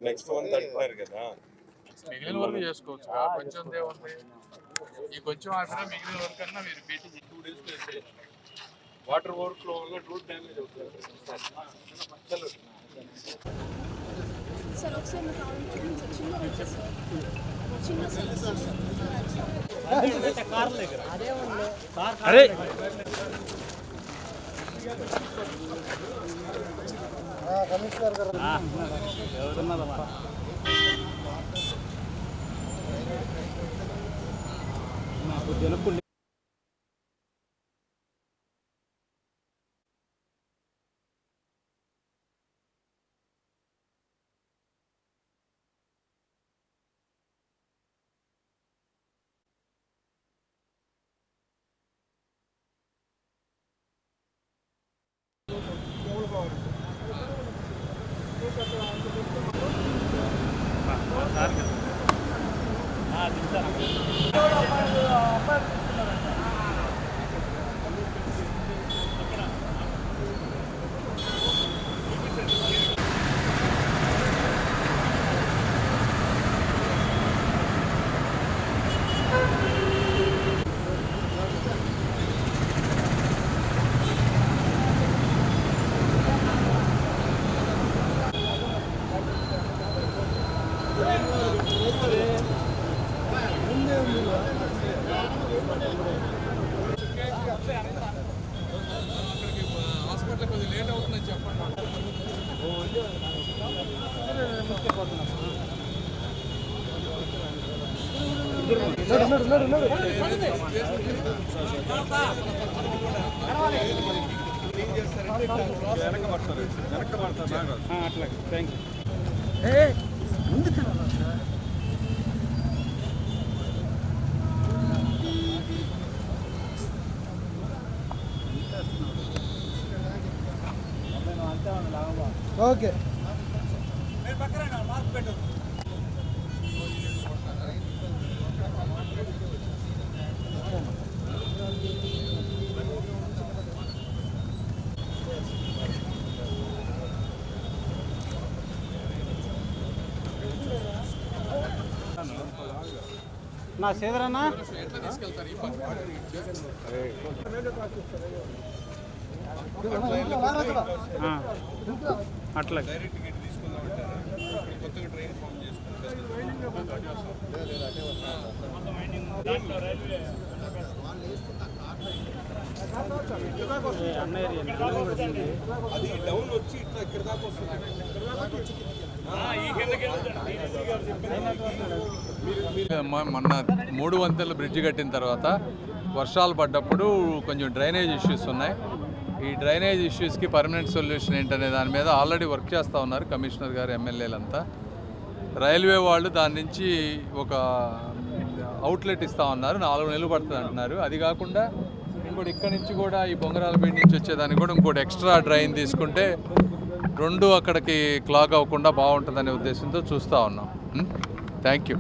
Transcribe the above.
Next month అంటున్నారు కదా, మిగిలిన వరకు చేసుకోవచ్చు. కొంచెం దేవుంది ఈ కొంచెం ఆపినా మిగిలిన వరకు అన్నా మీరు మీటింగ్ 2 days చేస్తే వాటర్ ఓవర్ఫ్లో వల్ల రూట్ డ్యామేజ్ అవుతుంది. సార్ ఒకసారి అరే కమిషనర్ గారు హాస్పిటల్ కొద్దిగా లేట్ అవుతుందని చెప్పండి. అట్లా థ్యాంక్ యూ. ఓకే నా సేదరన్నా ఎట్లా తీసుకెళ్తారు ఈ పని? అట్లా కొత్తగా ట్రైన్ ఫామ్ అది డౌన్ వచ్చి ఇట్లా ఇక్కడ దాకా వస్తుంది. మొన్న 3 వంతెనల బ్రిడ్జి కట్టిన తర్వాత వర్షాలు పడ్డప్పుడు కొంచెం డ్రైనేజ్ ఇష్యూస్ ఉన్నాయి. ఈ డ్రైనేజ్ ఇష్యూస్కి పర్మనెంట్ సొల్యూషన్ ఏంటనే దాని మీద ఆల్రెడీ వర్క్ చేస్తూ ఉన్నారు కమిషనర్ గారు, ఎమ్మెల్యేలంతా. రైల్వే వాళ్ళు దాని నుంచి ఒక అవుట్లెట్ ఇస్తూ ఉన్నారు, 4 నెలలు పడుతుంది అంటున్నారు. అది కాకుండా ఇంకోటి ఇక్కడి నుంచి కూడా ఈ బొంగరాలపేట నుంచి వచ్చేదానికి కూడా ఇంకోటి ఎక్స్ట్రా డ్రైన్ తీసుకుంటే 2 అక్కడికి క్లాగ్ అవ్వకుండా బాగుంటుందనే ఉద్దేశంతో చూస్తూ ఉన్నాం. Thank you.